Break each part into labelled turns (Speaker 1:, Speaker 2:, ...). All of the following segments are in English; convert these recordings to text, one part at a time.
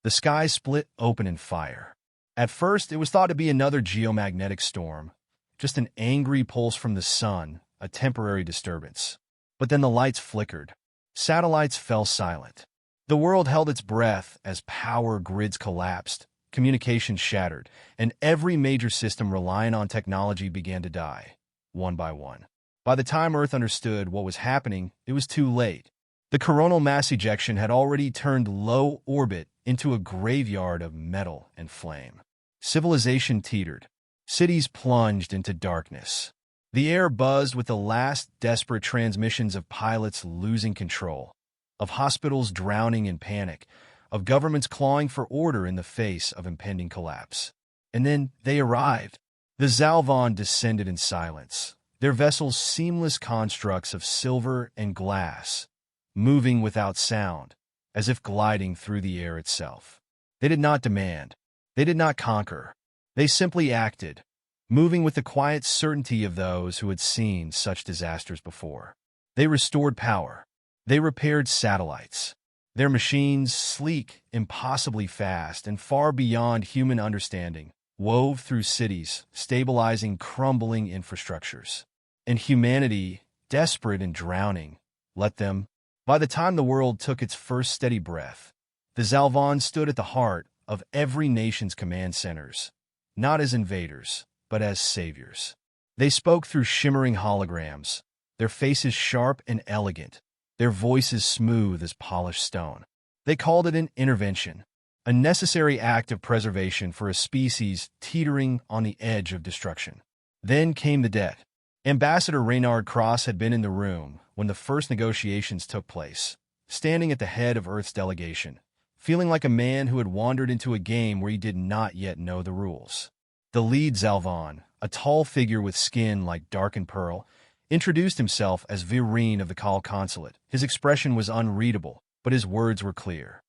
Speaker 1: The sky split open in fire. At first, it was thought to be another geomagnetic storm, just an angry pulse from the sun, a temporary disturbance. But then the lights flickered. Satellites fell silent. The world held its breath as power grids collapsed, communications shattered, and every major system relying on technology began to die, one by one. By the time Earth understood what was happening, it was too late. The coronal mass ejection had already turned low orbit into a graveyard of metal and flame. Civilization teetered. Cities plunged into darkness. The air buzzed with the last desperate transmissions of pilots losing control, of hospitals drowning in panic, of governments clawing for order in the face of impending collapse. And then they arrived. The Zalvan descended in silence, their vessels seamless constructs of silver and glass, moving without sound, as if gliding through the air itself. They did not demand. They did not conquer. They simply acted, moving with the quiet certainty of those who had seen such disasters before. They restored power. They repaired satellites. Their machines, sleek, impossibly fast, and far beyond human understanding, wove through cities, stabilizing crumbling infrastructures. And humanity, desperate and drowning, let them. By the time the world took its first steady breath, the Zalvan stood at the heart of every nation's command centers, not as invaders, but as saviors. They spoke through shimmering holograms, their faces sharp and elegant, their voices smooth as polished stone. They called it an intervention, a necessary act of preservation for a species teetering on the edge of destruction. Then came the debt. Ambassador Reynard Cross had been in the room when the first negotiations took place, standing at the head of Earth's delegation, feeling like a man who had wandered into a game where he did not yet know the rules. The lead Zalvan, a tall figure with skin like darkened pearl, introduced himself as Vireen of the Kal Consulate. His expression was unreadable, but his words were clear.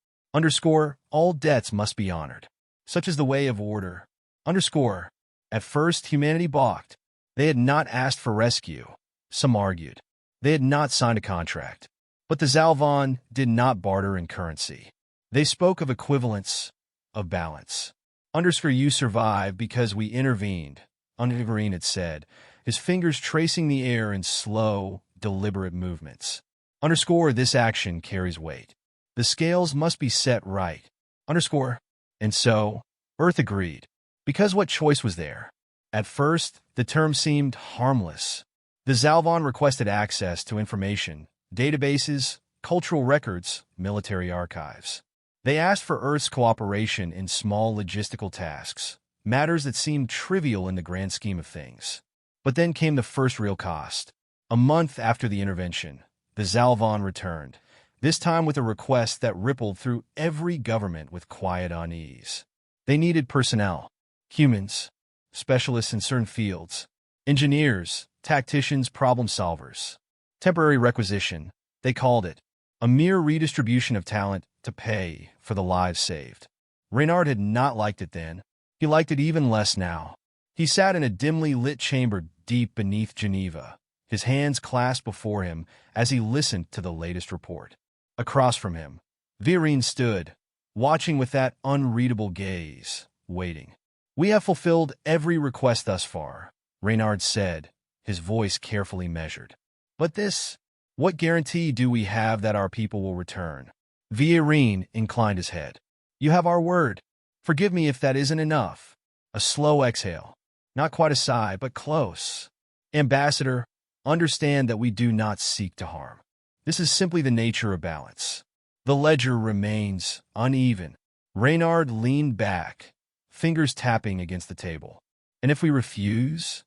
Speaker 1: All debts must be honored. Such is the way of order. At first, humanity balked. They had not asked for rescue. Some argued. They had not signed a contract. But the Zalvan did not barter in currency. They spoke of equivalence, of balance. You survived because we intervened, Vireen had said, his fingers tracing the air in slow, deliberate movements. This action carries weight. The scales must be set right. And so, Earth agreed. Because what choice was there? At first, the term seemed harmless. The Zalvan requested access to information, databases, cultural records, military archives. They asked for Earth's cooperation in small logistical tasks, matters that seemed trivial in the grand scheme of things. But then came the first real cost. A month after the intervention, the Zalvan returned, this time with a request that rippled through every government with quiet unease. They needed personnel, humans, specialists in certain fields, engineers, tacticians, problem solvers. Temporary requisition, they called it, a mere redistribution of talent to pay for the lives saved. Reynard had not liked it then. He liked it even less now. He sat in a dimly lit chamber deep beneath Geneva, his hands clasped before him as he listened to the latest report. Across from him, Vireen stood, watching with that unreadable gaze, waiting. We have fulfilled every request thus far, Reynard said, his voice carefully measured. But what guarantee do we have that our people will return? Vireen inclined his head. You have our word. Forgive me if that isn't enough. A slow exhale. Not quite a sigh, but close. Ambassador, understand that we do not seek to harm. This is simply the nature of balance. The ledger remains uneven. Reynard leaned back, fingers tapping against the table. And if we refuse?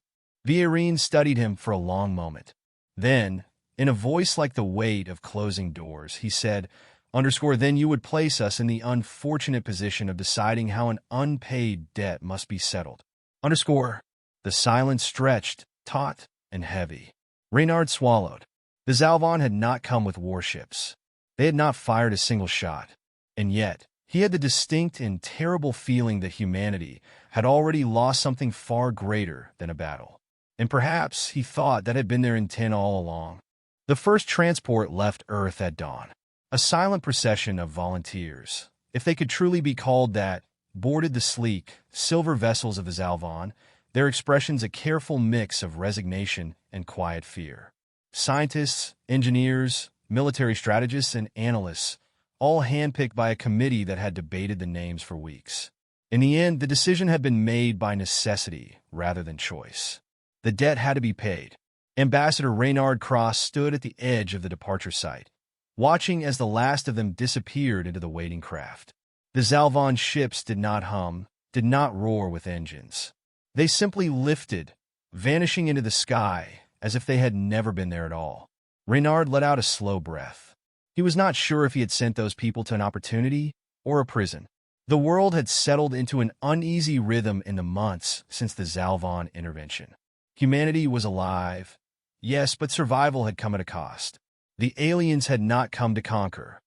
Speaker 1: Vireen studied him for a long moment. Then, in a voice like the weight of closing doors, he said, then you would place us in the unfortunate position of deciding how an unpaid debt must be settled. The silence stretched, taut, and heavy. Reynard swallowed. The Zalvan had not come with warships. They had not fired a single shot. And yet, he had the distinct and terrible feeling that humanity had already lost something far greater than a battle. And perhaps he thought that had been their intent all along. The first transport left Earth at dawn. A silent procession of volunteers, if they could truly be called that, boarded the sleek, silver vessels of the Zalvan, their expressions a careful mix of resignation and quiet fear. Scientists, engineers, military strategists, and analysts, all handpicked by a committee that had debated the names for weeks. In the end, the decision had been made by necessity rather than choice. The debt had to be paid. Ambassador Reynard Cross stood at the edge of the departure site, watching as the last of them disappeared into the waiting craft. The Zalvan ships did not hum, did not roar with engines. They simply lifted, vanishing into the sky as if they had never been there at all. Reynard let out a slow breath. He was not sure if he had sent those people to an opportunity or a prison. The world had settled into an uneasy rhythm in the months since the Zalvan intervention. Humanity was alive, yes, but survival had come at a cost. The aliens had not come to conquer.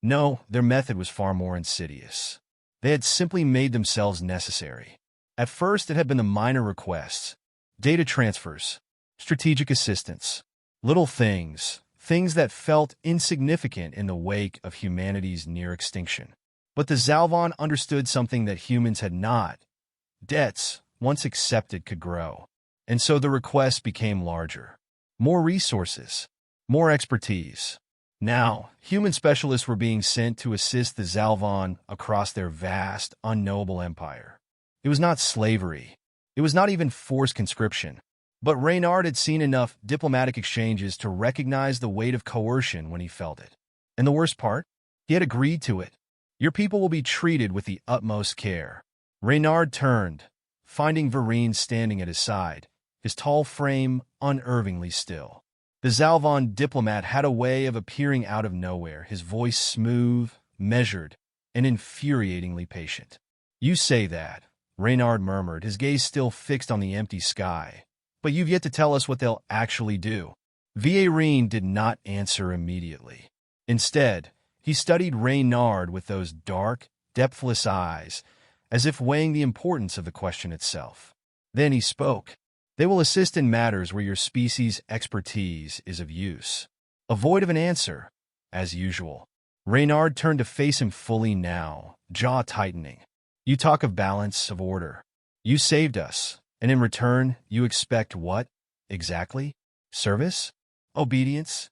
Speaker 1: No, their method was far more insidious. They had simply made themselves necessary. At first, it had been the minor requests, data transfers, strategic assistance, little things that felt insignificant in the wake of humanity's near extinction. But the Zalvan understood something that humans had not. Debts, once accepted, could grow. And so the requests became larger. More resources, more expertise. Now, human specialists were being sent to assist the Zalvan across their vast, unknowable empire. It was not slavery. It was not even forced conscription. But Reynard had seen enough diplomatic exchanges to recognize the weight of coercion when he felt it. And the worst part? He had agreed to it. Your people will be treated with the utmost care. Reynard turned, finding Vereen standing at his side, his tall frame unnervingly still. The Zalvan diplomat had a way of appearing out of nowhere, his voice smooth, measured, and infuriatingly patient. You say that, Reynard murmured, his gaze still fixed on the empty sky. But you've yet to tell us what they'll actually do. Vereen did not answer immediately. Instead, he studied Reynard with those dark, depthless eyes, as if weighing the importance of the question itself. Then he spoke. They will assist in matters where your species' expertise is of use. Void of an answer, as usual. Reynard turned to face him fully now, jaw tightening. You talk of balance, of order. You saved us, and in return, you expect what, exactly? Service? Obedience?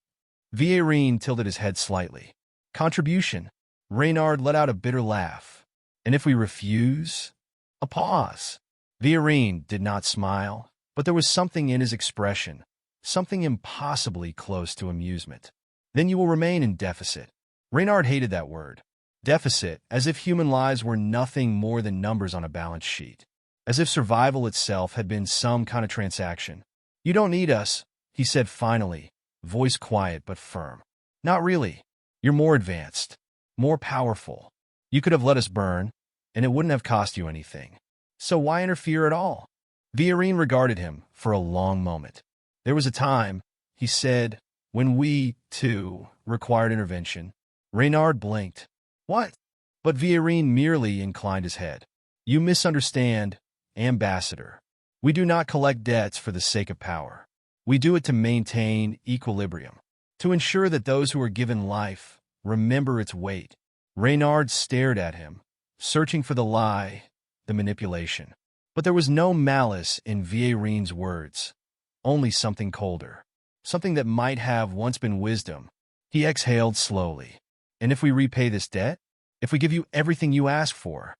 Speaker 1: Vereen tilted his head slightly. Contribution. Reynard let out a bitter laugh. And if we refuse? A pause. Vereen did not smile, but there was something in his expression, something impossibly close to amusement. Then you will remain in deficit. Reynard hated that word. Deficit, as if human lives were nothing more than numbers on a balance sheet. As if survival itself had been some kind of transaction. You don't need us, he said finally, voice quiet but firm. Not really. You're more advanced, more powerful. You could have let us burn, and it wouldn't have cost you anything. So why interfere at all? Vereen regarded him for a long moment. There was a time, he said, when we, too, required intervention. Reynard blinked. What? But Vereen merely inclined his head. You misunderstand, Ambassador. We do not collect debts for the sake of power. We do it to maintain equilibrium, to ensure that those who are given life remember its weight. Reynard stared at him, searching for the lie, the manipulation. But there was no malice in Vereen's words, only something colder, something that might have once been wisdom. He exhaled slowly. And if we repay this debt? If we give you everything you ask for?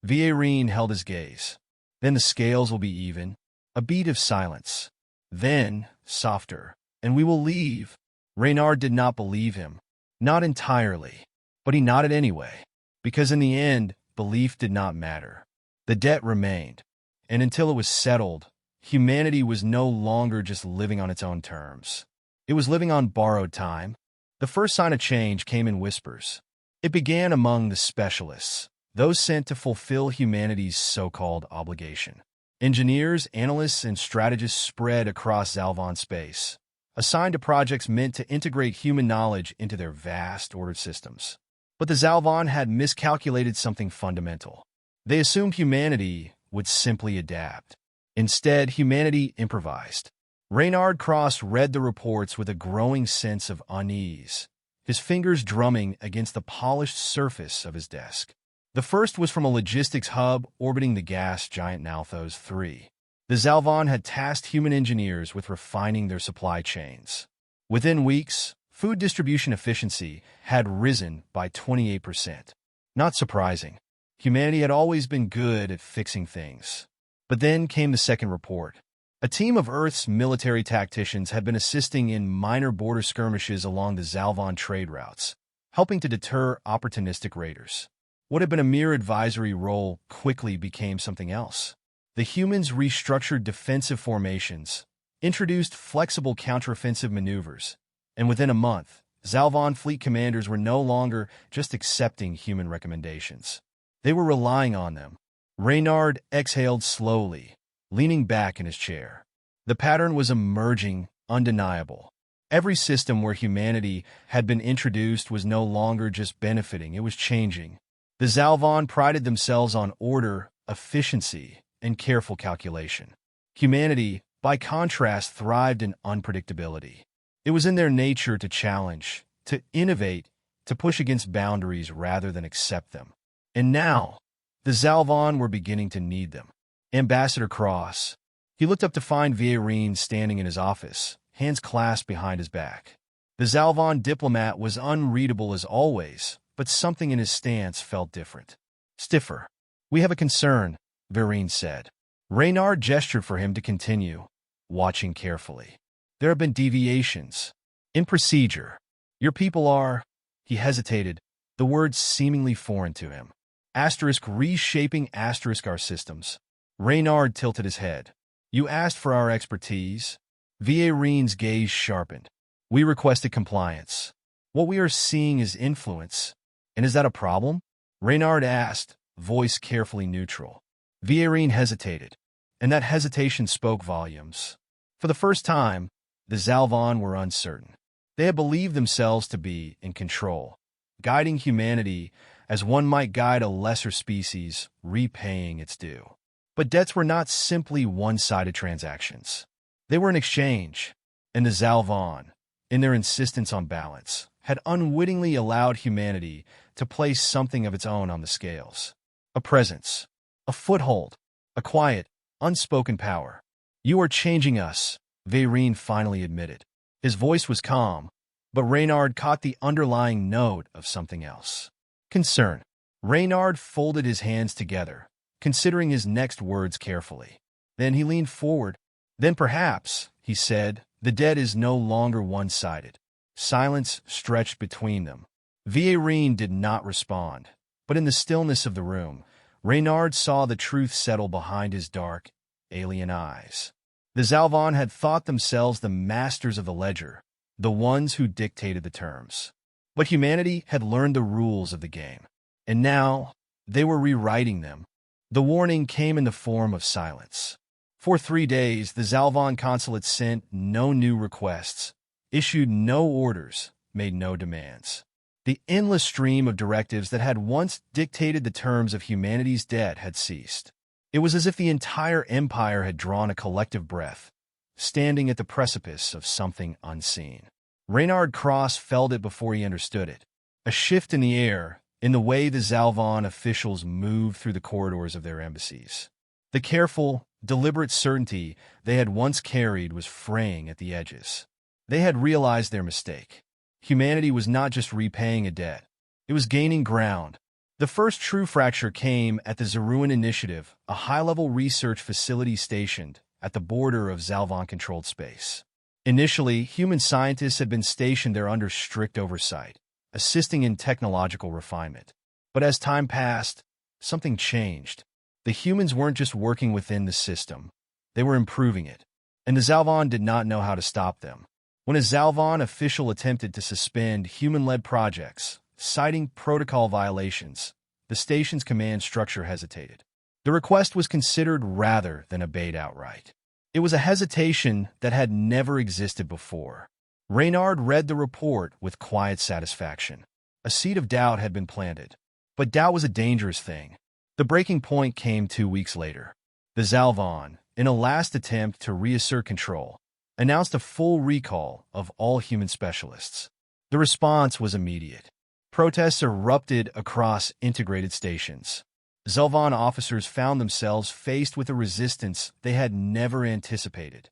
Speaker 1: Vereen held his gaze. Then the scales will be even, a beat of silence. Then, softer, and we will leave. Reynard did not believe him. Not entirely. But he nodded anyway. Because in the end, belief did not matter. The debt remained. And until it was settled, humanity was no longer just living on its own terms. It was living on borrowed time. The first sign of change came in whispers. It began among the specialists, those sent to fulfill humanity's so-called obligation. Engineers, analysts, and strategists spread across Zalvan space, assigned to projects meant to integrate human knowledge into their vast ordered systems. But the Zalvan had miscalculated something fundamental. They assumed humanity would simply adapt. Instead, humanity improvised. Reynard Cross read the reports with a growing sense of unease. his fingers drumming against the polished surface of his desk. The first was from a logistics hub orbiting the gas giant Nalthos 3. The Zalvan had tasked human engineers with refining their supply chains. Within weeks, food distribution efficiency had risen by 28%. Not surprising. Humanity had always been good at fixing things. But then came the second report. A team of Earth's military tacticians had been assisting in minor border skirmishes along the Zalvan trade routes, helping to deter opportunistic raiders. What had been a mere advisory role quickly became something else. The humans restructured defensive formations, introduced flexible counteroffensive maneuvers, and within a month, Zalvan fleet commanders were no longer just accepting human recommendations. They were relying on them. Reynard exhaled slowly, leaning back in his chair. The pattern was emerging, undeniable. Every system where humanity had been introduced was no longer just benefiting, it was changing. The Zalvan prided themselves on order, efficiency, and careful calculation. Humanity, by contrast, thrived in unpredictability. It was in their nature to challenge, to innovate, to push against boundaries rather than accept them. And now, the Zalvan were beginning to need them. Ambassador Cross. He looked up to find Viarine standing in his office, hands clasped behind his back. The Zalvan diplomat was unreadable as always, but something in his stance felt different. Stiffer. We have a concern, Viarine said. Reynard gestured for him to continue, watching carefully. There have been deviations. In procedure. Your people are... He hesitated, the words seemingly foreign to him. Reshaping our systems. Reynard tilted his head. You asked for our expertise. Viarine's gaze sharpened. We requested compliance. What we are seeing is influence. And is that a problem? Reynard asked, voice carefully neutral. Viarine hesitated, and that hesitation spoke volumes. For the first time, the Zalvan were uncertain. They had believed themselves to be in control, guiding humanity as one might guide a lesser species, repaying its due. But debts were not simply one-sided transactions. They were an exchange, and the Zalvan, in their insistence on balance, had unwittingly allowed humanity to place something of its own on the scales. A presence, a foothold, a quiet, unspoken power. You are changing us, Viarine finally admitted. His voice was calm, but Reynard caught the underlying note of something else. Concern. Reynard folded his hands together, considering his next words carefully. Then he leaned forward. Then perhaps, he said, the debt is no longer one-sided. Silence stretched between them. Viarine did not respond, but in the stillness of the room, Reynard saw the truth settle behind his dark, alien eyes. The Zalvan had thought themselves the masters of the ledger, the ones who dictated the terms. But humanity had learned the rules of the game, and now they were rewriting them. The warning came in the form of silence. For 3 days, the Zalvan consulate sent no new requests, issued no orders, made no demands. The endless stream of directives that had once dictated the terms of humanity's debt had ceased. It was as if the entire empire had drawn a collective breath, standing at the precipice of something unseen. Reynard Cross felt it before he understood it. A shift in the air, in the way the Zalvan officials moved through the corridors of their embassies. The careful, deliberate certainty they had once carried was fraying at the edges. They had realized their mistake. Humanity was not just repaying a debt. It was gaining ground. The first true fracture came at the Zeruan Initiative, a high-level research facility stationed at the border of Zalvan-controlled space. Initially, human scientists had been stationed there under strict oversight, assisting in technological refinement. But as time passed, something changed. The humans weren't just working within the system. They were improving it. And the Zalvan did not know how to stop them. When a Zalvan official attempted to suspend human-led projects, citing protocol violations, the station's command structure hesitated. The request was considered rather than obeyed outright. It was a hesitation that had never existed before. Reynard read the report with quiet satisfaction. A seed of doubt had been planted. But doubt was a dangerous thing. The breaking point came 2 weeks later. The Zalvan, in a last attempt to reassert control, announced a full recall of all human specialists. The response was immediate. Protests erupted across integrated stations. Zelvan officers found themselves faced with a resistance they had never anticipated.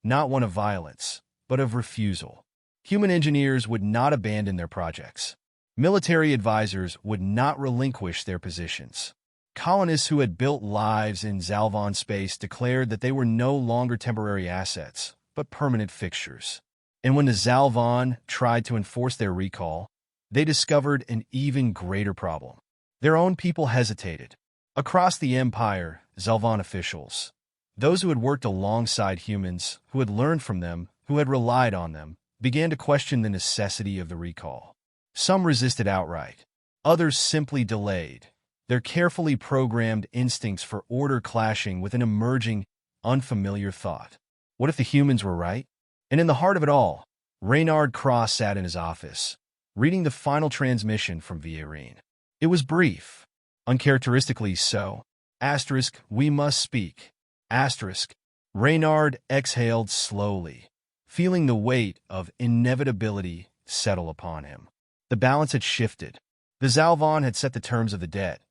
Speaker 1: Not one of violence, but of refusal. Human engineers would not abandon their projects. Military advisors would not relinquish their positions. Colonists who had built lives in Zalvan space declared that they were no longer temporary assets, but permanent fixtures. And when the Zalvan tried to enforce their recall, they discovered an even greater problem. Their own people hesitated. Across the Empire, Zalvan officials, those who had worked alongside humans, who had learned from them, who had relied on them, began to question the necessity of the recall. Some resisted outright. Others simply delayed, their carefully programmed instincts for order clashing with an emerging, unfamiliar thought. What if the humans were right? And in the heart of it all, Reynard Cross sat in his office, reading the final transmission from Villarine. It was brief, uncharacteristically so. Asterisk, we must speak. Asterisk. Reynard exhaled slowly, feeling the weight of inevitability settle upon him. The balance had shifted. The Zalvan had set the terms of the debt,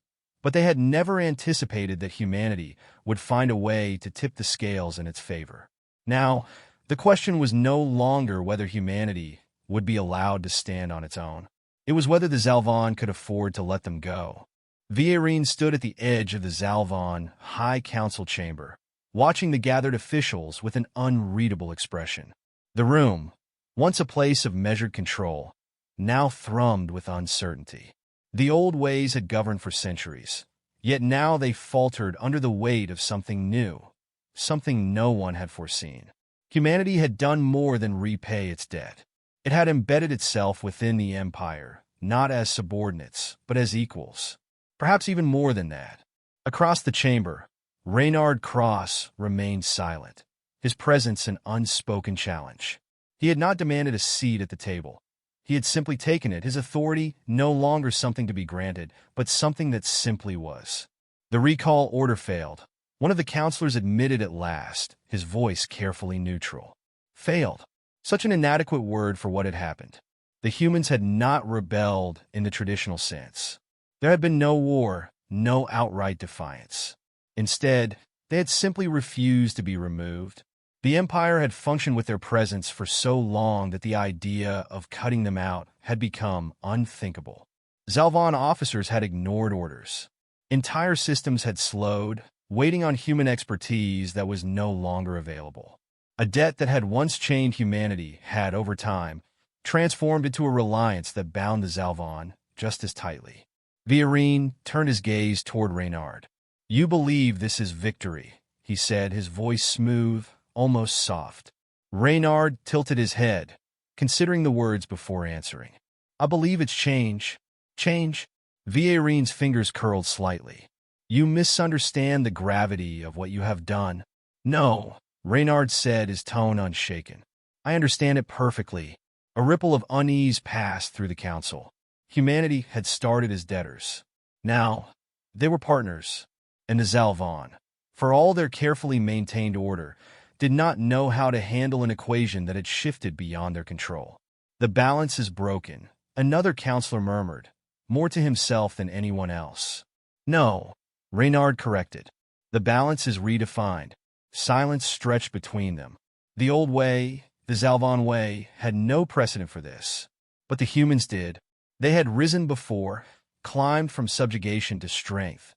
Speaker 1: but they had never anticipated that humanity would find a way to tip the scales in its favor. Now, the question was no longer whether humanity would be allowed to stand on its own. It was whether the Zalvan could afford to let them go. Villarine stood at the edge of the Zalvan High Council chamber, watching the gathered officials with an unreadable expression. The room, once a place of measured control, now thrummed with uncertainty. The old ways had governed for centuries, yet now they faltered under the weight of something new, something no one had foreseen. Humanity had done more than repay its debt. It had embedded itself within the Empire, not as subordinates, but as equals. Perhaps even more than that. Across the chamber, Reynard Cross remained silent, his presence an unspoken challenge. He had not demanded a seat at the table. He had simply taken it, his authority no longer something to be granted, but something that simply was. The recall order failed. One of the counselors admitted at last, his voice carefully neutral. Failed. Such an inadequate word for what had happened. The humans had not rebelled in the traditional sense. There had been no war, no outright defiance. Instead, they had simply refused to be removed. The Empire had functioned with their presence for so long that the idea of cutting them out had become unthinkable. Zalvan officers had ignored orders. Entire systems had slowed, waiting on human expertise that was no longer available. A debt that had once chained humanity had, over time, transformed into a reliance that bound the Zalvan just as tightly. Villarine turned his gaze toward Reynard. "You believe this is victory," he said, his voice smooth, almost soft. Reynard tilted his head, considering the words before answering. "I believe it's change." "Change?" Villarine's fingers curled slightly. "You misunderstand the gravity of what you have done." "No," Reynard said, his tone unshaken. "I understand it perfectly." A ripple of unease passed through the council. Humanity had started as debtors. Now, they were partners. And the Zalvan, for all their carefully maintained order, did not know how to handle an equation that had shifted beyond their control. "The balance is broken," another counselor murmured, more to himself than anyone else. "No," Reynard corrected. "The balance is redefined." Silence stretched between them. The old way, the Zalvan way, had no precedent for this. But the humans did. They had risen before, climbed from subjugation to strength,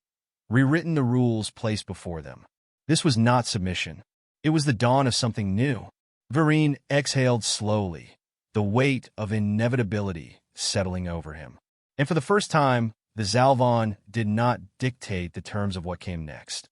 Speaker 1: rewritten the rules placed before them. This was not submission. It was the dawn of something new. Villarine exhaled slowly, the weight of inevitability settling over him. And for the first time, the Zalvan did not dictate the terms of what came next.